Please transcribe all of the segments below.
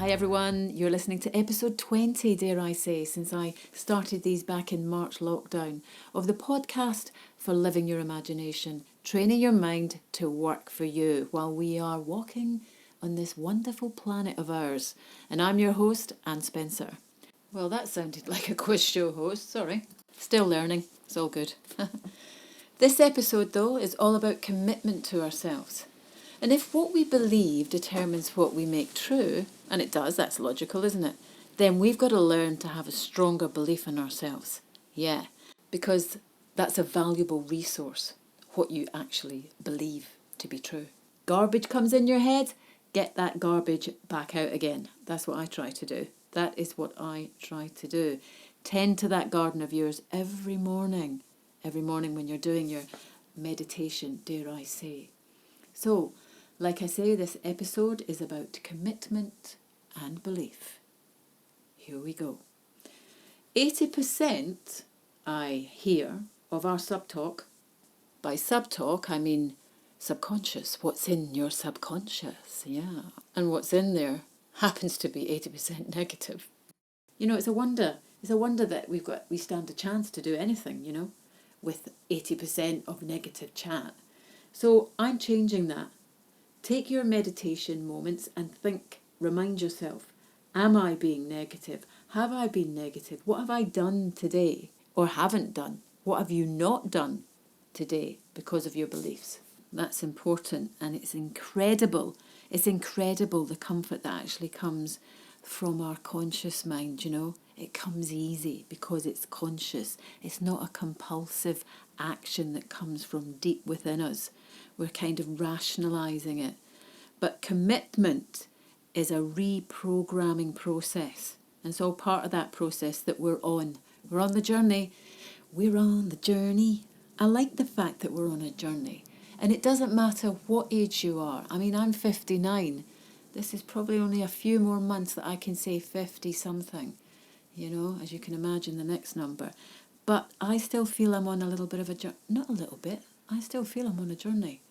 Hi everyone, you're listening to episode 20, dare I say, since I started these back in March lockdown, of the podcast for living your imagination, training your mind to work for you while we are walking on this wonderful planet of ours. And I'm your host, Anne Spencer. Well, that sounded like a quiz show host, sorry. Still learning, it's all good. This episode, though, is all about commitment to ourselves. And if what we believe determines what we make true, and it does, that's logical, isn't it? Then we've got to learn to have a stronger belief in ourselves. Yeah, because that's a valuable resource, what you actually believe to be true. Garbage comes in your head, get that garbage back out again. That's what I try to do. That is what I try to do. Tend to that garden of yours every morning when you're doing your meditation, dare I say. So, like I say, this episode is about commitment and belief. Here we go. 80%, I hear, of our subtalk, by subtalk I mean subconscious, what's in your subconscious, yeah. And what's in there happens to be 80% negative. You know, it's a wonder that we stand a chance to do anything, you know, with 80% of negative chat. So I'm changing that. Take your meditation moments and think, remind yourself, am I being negative? Have I been negative? What have I done today or haven't done? What have you not done today because of your beliefs? That's important, and it's incredible. It's incredible the comfort that actually comes from our conscious mind, you know. It comes easy because it's conscious. It's not a compulsive action that comes from deep within us. We're kind of rationalizing it. But commitment is a reprogramming process. And it's all part of that process that we're on. We're on the journey. We're on the journey. I like the fact that we're on a journey. And it doesn't matter what age you are. I mean, I'm 59. This is probably only a few more months that I can say 50-something. You know, as you can imagine, the next number. But I still feel I'm on a little bit of a journey. Not a little bit. I still feel I'm on a journey.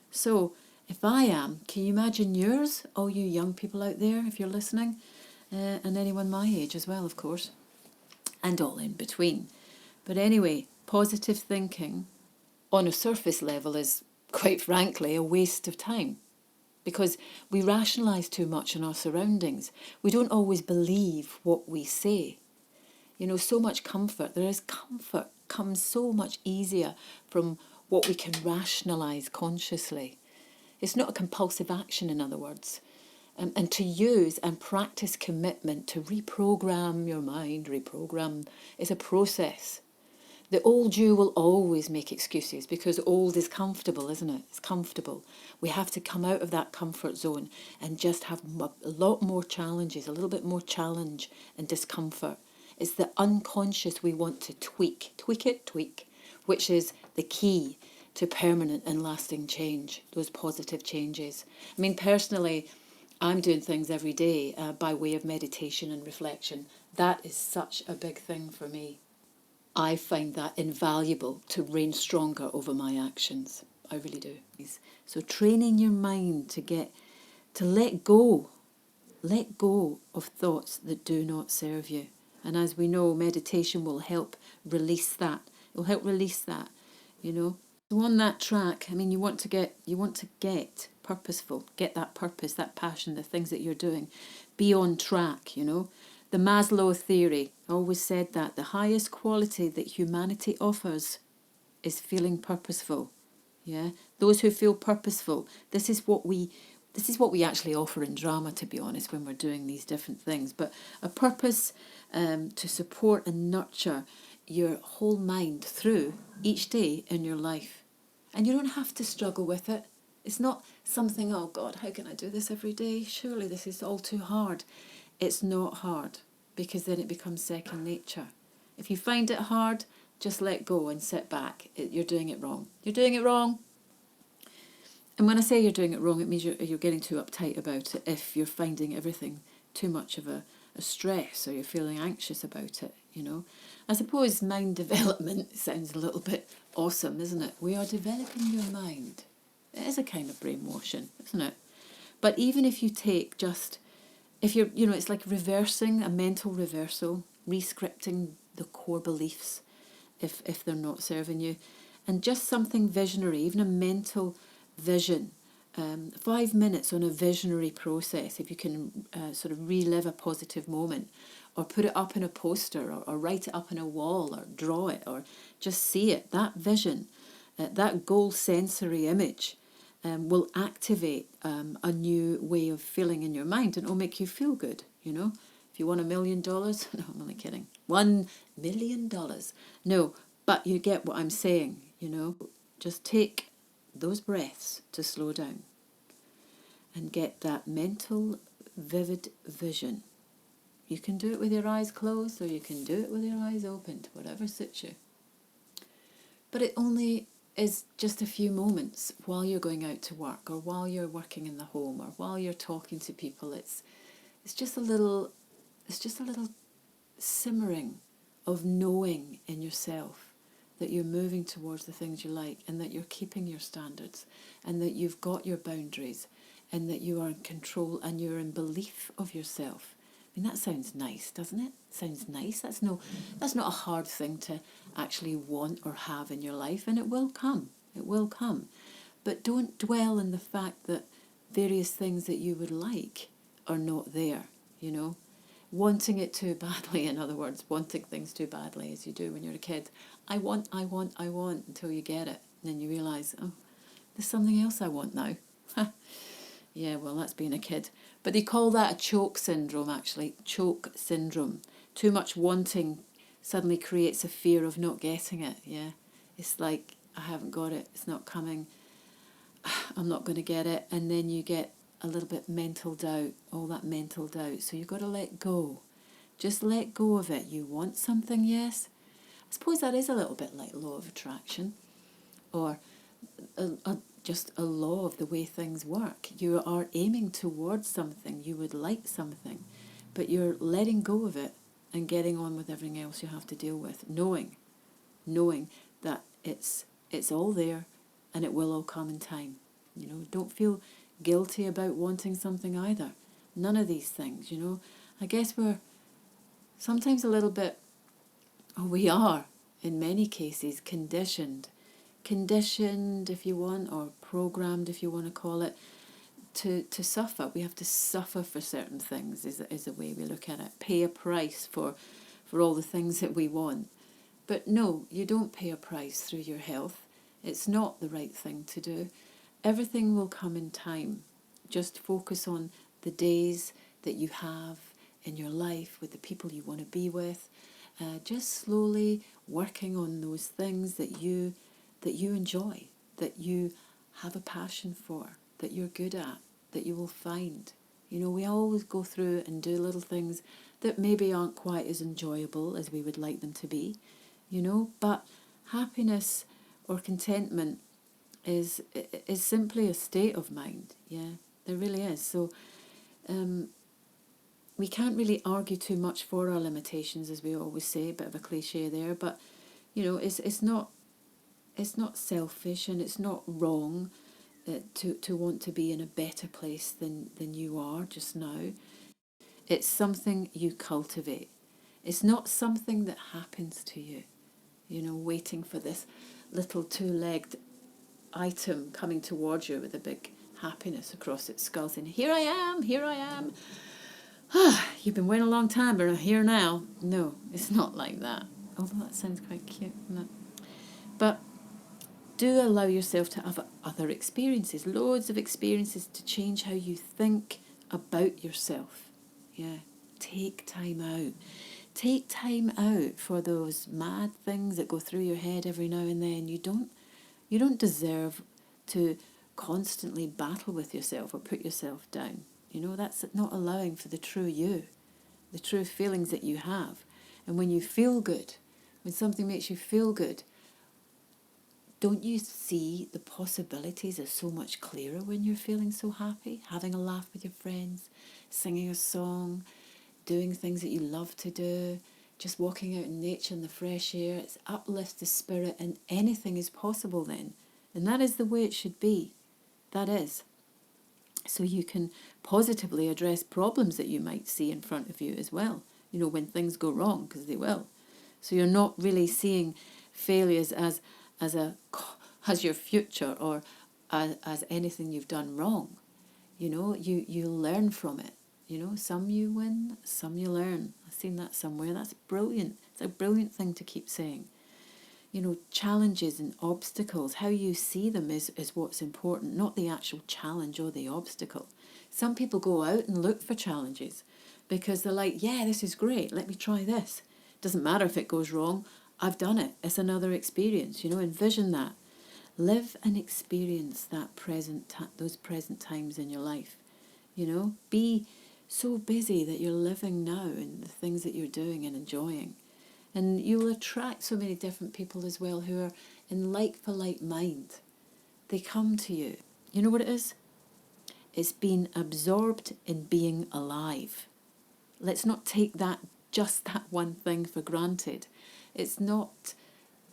So, if I am, can you imagine yours? All you young people out there, if you're listening, and anyone my age as well, of course, and all in between. But anyway, positive thinking on a surface level is, quite frankly, a waste of time because we rationalise too much in our surroundings. We don't always believe what we say. You know, so much comfort. Comfort comes so much easier from what we can rationalise consciously. It's not a compulsive action, in other words. And to use and practice commitment to reprogram your mind, is a process. The old you will always make excuses because old is comfortable, isn't it? It's comfortable. We have to come out of that comfort zone and just have a lot more challenges, a little bit more challenge and discomfort. It's the unconscious we want to tweak, which is the key to permanent and lasting change, those positive changes. I mean, personally, I'm doing things every day by way of meditation and reflection. That is such a big thing for me. I find that invaluable to reign stronger over my actions. I really do. So training your mind to let go of thoughts that do not serve you. And as we know, meditation will help release that. It will help release that, you know. So on that track, I mean, you want to get purposeful, get that purpose, that passion, the things that you're doing, be on track, you know. The Maslow theory always said that the highest quality that humanity offers is feeling purposeful. Yeah, those who feel purposeful. This is what we actually offer in drama, to be honest, when we're doing these different things. But a purpose to support and nurture your whole mind through each day in your life. And you don't have to struggle with it. It's not something, oh God, how can I do this every day? Surely this is all too hard. It's not hard because then it becomes second nature. If you find it hard, just let go and sit back. You're doing it wrong. You're doing it wrong. And when I say you're doing it wrong, it means you're getting too uptight about it if you're finding everything too much of a stress or you're feeling anxious about it, you know. I suppose mind development sounds a little bit awesome, isn't it? We are developing your mind. It is a kind of brainwashing, isn't it? But even if you take just if you're, it's like reversing, a mental reversal, re-scripting the core beliefs if they're not serving you. And just something visionary, even a mental vision. 5 minutes on a visionary process, if you can sort of relive a positive moment, or put it up in a poster, or write it up on a wall, or draw it, or just see it. That vision, that goal sensory image will activate a new way of feeling in your mind, and it'll make you feel good, If you want $1 million, no, I'm only kidding. $1 million. No, but you get what I'm saying, Just take those breaths to slow down and get that mental, vivid vision. You can do it with your eyes closed, or you can do it with your eyes opened, whatever suits you. But it only is just a few moments while you're going out to work, or while you're working in the home, or while you're talking to people. It's just a little simmering of knowing in yourself that you're moving towards the things you like, and that you're keeping your standards, and that you've got your boundaries, and that you are in control, and you're in belief of yourself. I mean, that sounds nice, doesn't it? Sounds nice. That's not a hard thing to actually want or have in your life, and it will come. It will come. But don't dwell in the fact that various things that you would like are not there, Wanting it too badly, in other words, wanting things too badly, as you do when you're a kid. I want, until you get it. And then you realise, oh, there's something else I want now. Yeah, well, that's being a kid. But they call that a choke syndrome, actually. Choke syndrome. Too much wanting suddenly creates a fear of not getting it, yeah. It's like, I haven't got it, it's not coming, I'm not going to get it. And then you get a little bit mental doubt, all that mental doubt. So you've got to let go. Just let go of it. You want something, yes? I suppose that is a little bit like law of attraction, or just a law of the way things work. You are aiming towards something. You would like something, but you're letting go of it and getting on with everything else you have to deal with, knowing that it's all there and it will all come in time. Don't feel guilty about wanting something either. None of these things, I guess we're sometimes a little bit, we are in many cases conditioned if you want, or programmed if you want to call it, to suffer. We have to suffer for certain things, is the way we look at it. Pay a price for all the things that we want. But no, you don't pay a price through your health. It's not the right thing to do. Everything will come in time. Just focus on the days that you have in your life with the people you want to be with. Just slowly working on those things that you enjoy, that you have a passion for, that you're good at, that you will find. We always go through and do little things that maybe aren't quite as enjoyable as we would like them to be, but happiness or contentment is simply a state of mind. Yeah, there really is. So we can't really argue too much for our limitations, as we always say. A bit of a cliche there, but it's not selfish, and it's not wrong to want to be in a better place than you are just now. It's something you cultivate. It's not something that happens to you, waiting for this little two-legged item coming towards you with a big happiness across its skull saying, here I am. You've been waiting a long time, but I'm here now. No, it's not like that. Although that sounds quite cute, doesn't it? But do allow yourself to have other experiences, loads of experiences, to change how you think about yourself. Yeah, take time out. Take time out for those mad things that go through your head every now and then. You don't deserve to constantly battle with yourself or put yourself down. That's not allowing for the true you, the true feelings that you have. And when you feel good, when something makes you feel good, don't you see the possibilities are so much clearer when you're feeling so happy? Having a laugh with your friends, singing a song, doing things that you love to do, just walking out in nature in the fresh air. It uplifts the spirit, and anything is possible then. And that is the way it should be. That is. so you can positively address problems that you might see in front of you as well, you know, when things go wrong, because they will. So you're not really seeing failures as your future, or as anything you've done wrong. You know, you learn from it. You know, some you win, some you learn. I've seen that somewhere. That's brilliant. It's a brilliant thing to keep saying. You know, challenges and obstacles, how you see them is what's important, not the actual challenge or the obstacle. Some people go out and look for challenges because they're like, yeah, this is great, let me try this. Doesn't matter if it goes wrong, I've done it. It's another experience, you know, envision that. Live and experience that those present times in your life. You know, be so busy that you're living now in the things that you're doing and enjoying. And you'll attract so many different people as well who are in like-for-like mind. They come to you. You know what it is? It's being absorbed in being alive. Let's not take just that one thing for granted. It's not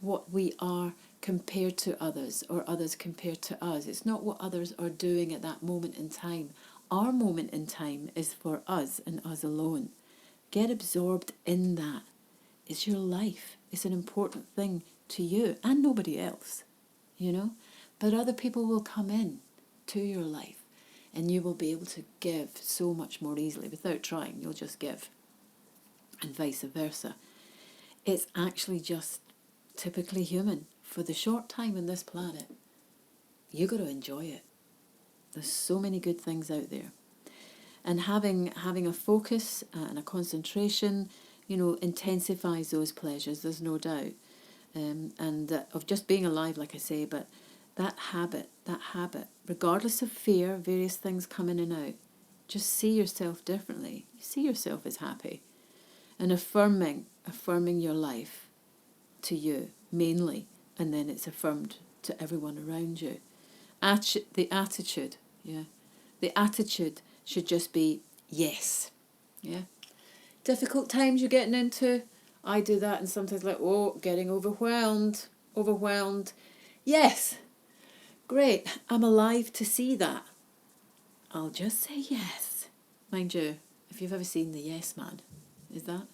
what we are compared to others, or others compared to us. It's not what others are doing at that moment in time. Our moment in time is for us and us alone. Get absorbed in that. It's your life. It's an important thing to you and nobody else, you know. But other people will come in to your life and you will be able to give so much more easily without trying. You'll just give, and vice versa. It's actually just typically human. For the short time on this planet, you got to enjoy it. There's so many good things out there. And having a focus and a concentration, you know, intensifies those pleasures, there's no doubt. Of just being alive, like I say, but that habit, regardless of fear, various things come in and out, just see yourself differently. You see yourself as happy. And affirming your life to you, mainly, and then it's affirmed to everyone around you. The attitude, yeah. The attitude should just be yes, yeah. Difficult times you're getting into, I do that, and sometimes like, oh, getting overwhelmed. Yes, great, I'm alive to see that. I'll just say yes. Mind you, if you've ever seen The Yes Man, is that?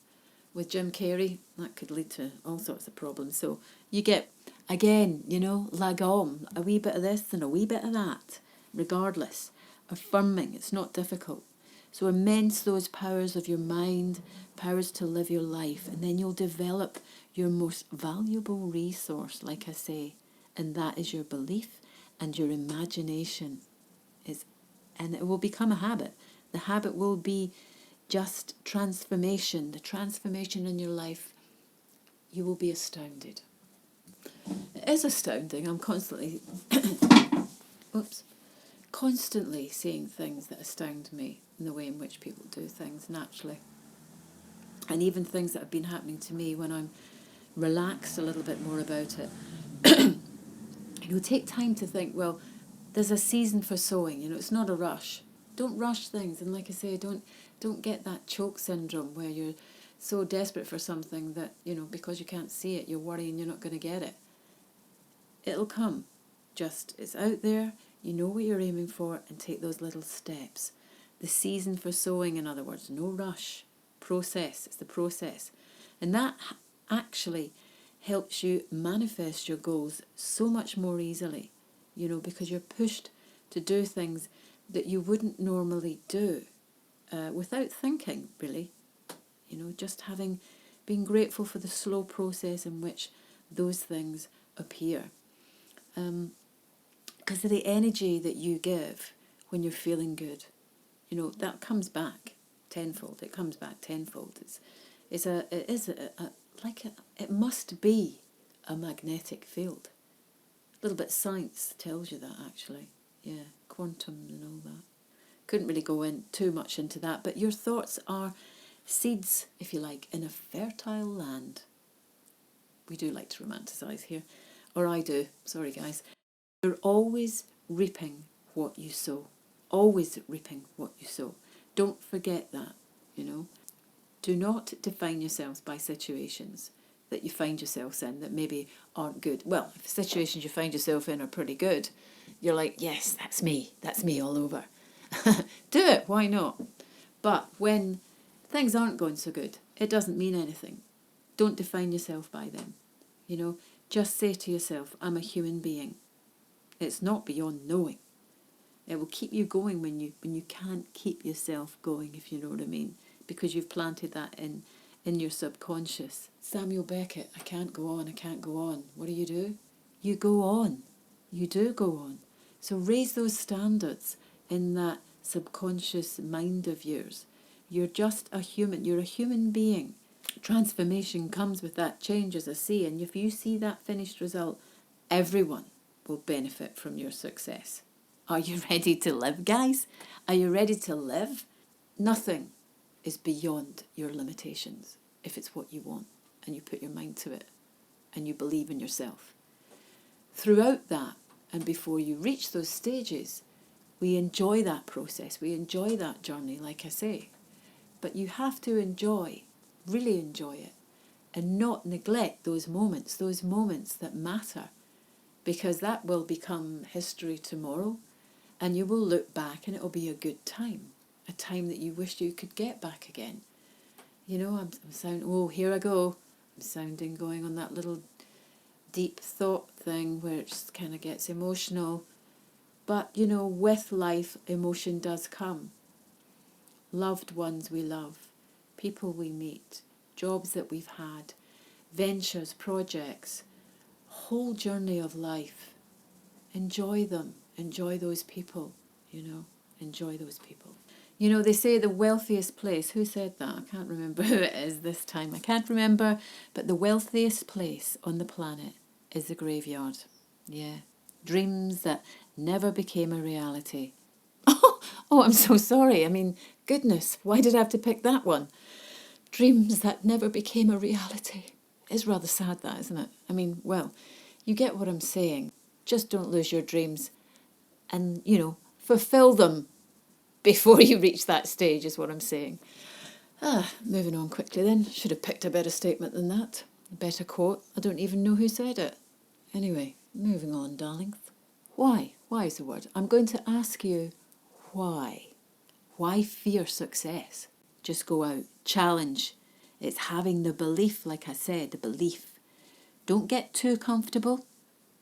With Jim Carrey, that could lead to all sorts of problems. So you get, again, you know, lagom, a wee bit of this and a wee bit of that, regardless. Affirming, it's not difficult. So immense those powers of your mind, powers to live your life, and then you'll develop your most valuable resource, like I say, and that is your belief and your imagination. And it will become a habit. The habit will be just transformation. The transformation in your life, you will be astounded. It is astounding. I'm constantly seeing things that astound me in the way in which people do things naturally. And even things that have been happening to me when I'm relaxed a little bit more about it. You'll take time to think, well, there's a season for sowing, you know, it's not a rush. Don't rush things, and like I say, don't get that choke syndrome where you're so desperate for something that, you know, because you can't see it, you're worrying you're not going to get it. It'll come. Just, it's out there, you know what you're aiming for, and take those little steps. The season for sowing, in other words, no rush. Process, it's the process. And that actually helps you manifest your goals so much more easily, you know, because you're pushed to do things that you wouldn't normally do without thinking, really. You know, just being grateful for the slow process in which those things appear. Because of the energy that you give when you're feeling good, you know, that comes back tenfold. It comes back tenfold. It must be a magnetic field. A little bit of science tells you that, actually. Yeah, quantum and all that. Couldn't really go in too much into that, but your thoughts are seeds, if you like, in a fertile land. We do like to romanticise here, or I do. Sorry, guys. You're always reaping what you sow. Always reaping what you sow. Don't forget that, you know. Do not define yourselves by situations that you find yourselves in that maybe aren't good. Well, if the situations you find yourself in are pretty good, you're like, yes, that's me all over. Do it, why not? But when things aren't going so good, it doesn't mean anything. Don't define yourself by them. You know, just say to yourself, I'm a human being. It's not beyond knowing. It will keep you going when you can't keep yourself going, if you know what I mean, because you've planted that in your subconscious. Samuel Beckett, I can't go on, I can't go on. What do? You go on. You do go on. So raise those standards in that subconscious mind of yours. You're just a human. You're a human being. Transformation comes with that change, as I say, and if you see that finished result, everyone will benefit from your success. Are you ready to live, guys? Are you ready to live? Nothing is beyond your limitations if it's what you want and you put your mind to it and you believe in yourself. Throughout that and before you reach those stages, we enjoy that process, we enjoy that journey, like I say. But you have to enjoy, really enjoy it, and not neglect those moments that matter, because that will become history tomorrow, and you will look back and it will be a good time, a time that you wish you could get back again. You know, I'm sounding, oh, here I go. I'm sounding, going on that little deep thought thing where it just kind of gets emotional. But, you know, with life, emotion does come. Loved ones we love, people we meet, jobs that we've had, ventures, projects, whole journey of life. Enjoy them. Enjoy those people, you know. Enjoy those people. You know, they say the wealthiest place. Who said that? I can't remember who it is this time. I can't remember. But the wealthiest place on the planet is the graveyard. Yeah. Dreams that never became a reality. Oh, I'm so sorry. I mean, goodness, why did I have to pick that one? Dreams that never became a reality. It's rather sad, that, isn't it? I mean, well, you get what I'm saying. Just don't lose your dreams and, you know, fulfill them before you reach that stage, is what I'm saying. Moving on quickly then. Should have picked a better statement than that. A better quote. I don't even know who said it. Anyway, moving on, darlings. Why? Why is the word? I'm going to ask you why. Why fear success? Just go out. Challenge. It's having the belief, like I said, the belief. Don't get too comfortable,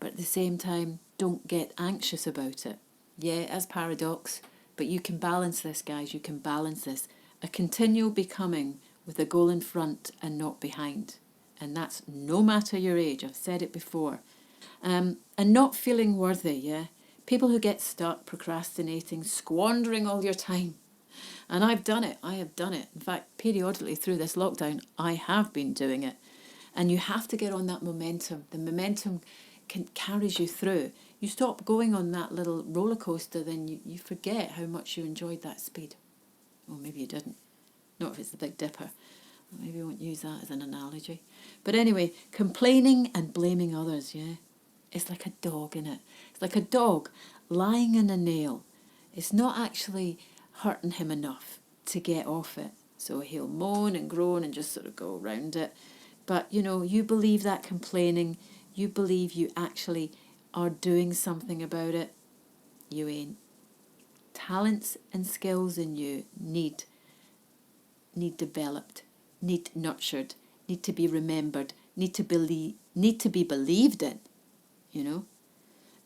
but at the same time, don't get anxious about it. Yeah, as paradox, but you can balance this, guys. You can balance this. A continual becoming with a goal in front and not behind. And that's no matter your age. I've said it before. And not feeling worthy, yeah? People who get stuck procrastinating, squandering all your time. And I've done it. I have done it. In fact, periodically through this lockdown, I have been doing it. And you have to get on that momentum. The momentum carries you through. You stop going on that little roller coaster, then you forget how much you enjoyed that speed. Or maybe you didn't. Not if it's the Big Dipper. Maybe I won't use that as an analogy. But anyway, complaining and blaming others, yeah? It's like a dog, innit? It's like a dog lying in a nail. It's not actually hurting him enough to get off it. So he'll moan and groan and just sort of go around it. But, you know, you believe that complaining, you believe you actually are doing something about it. You ain't. Talents and skills in you need developed, need nurtured, need to be remembered, need to be believed in, you know.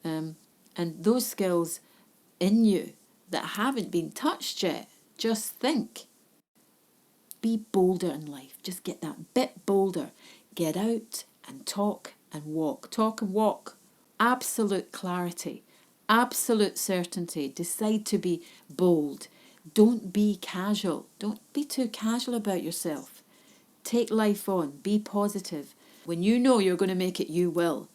And those skills in you that haven't been touched yet, just think. Be bolder in life. Just get that bit bolder. Get out and talk and walk. Talk and walk. Absolute clarity. Absolute certainty. Decide to be bold. Don't be casual. Don't be too casual about yourself. Take life on. Be positive. When you know you're going to make it, you will.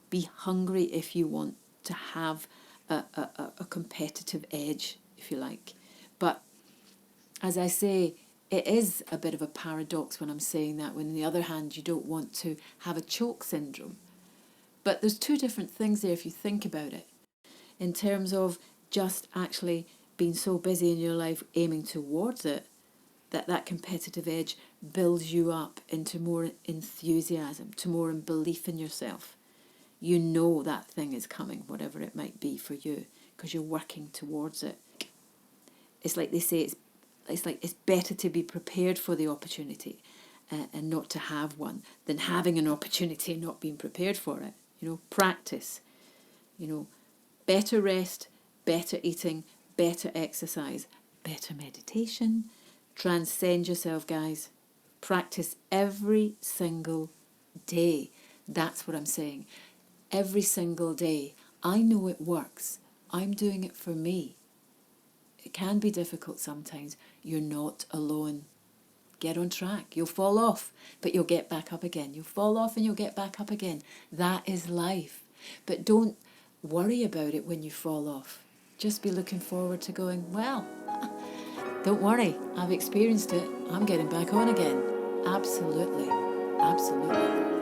Be hungry if you want to have a competitive edge, if you like. But as I say, it is a bit of a paradox when I'm saying that, when on the other hand, you don't want to have a choke syndrome. But there's two different things there if you think about it. In terms of just actually being so busy in your life aiming towards it, that competitive edge builds you up into more enthusiasm, to more belief in yourself. You know that thing is coming, whatever it might be for you, because you're working towards it. It's like they say, it's better to be prepared for the opportunity and not to have one than having an opportunity and not being prepared for it. Practice. Better rest, better eating, better exercise, better meditation. Transcend yourself, guys. Practice every single day. That's what I'm saying. Every single day. I know it works. I'm doing it for me. It can be difficult sometimes. You're not alone. Get on track. You'll fall off, but you'll get back up again. You'll fall off and you'll get back up again. That is life. But don't worry about it when you fall off. Just be looking forward to going, well, don't worry. I've experienced it. I'm getting back on again. Absolutely. Absolutely.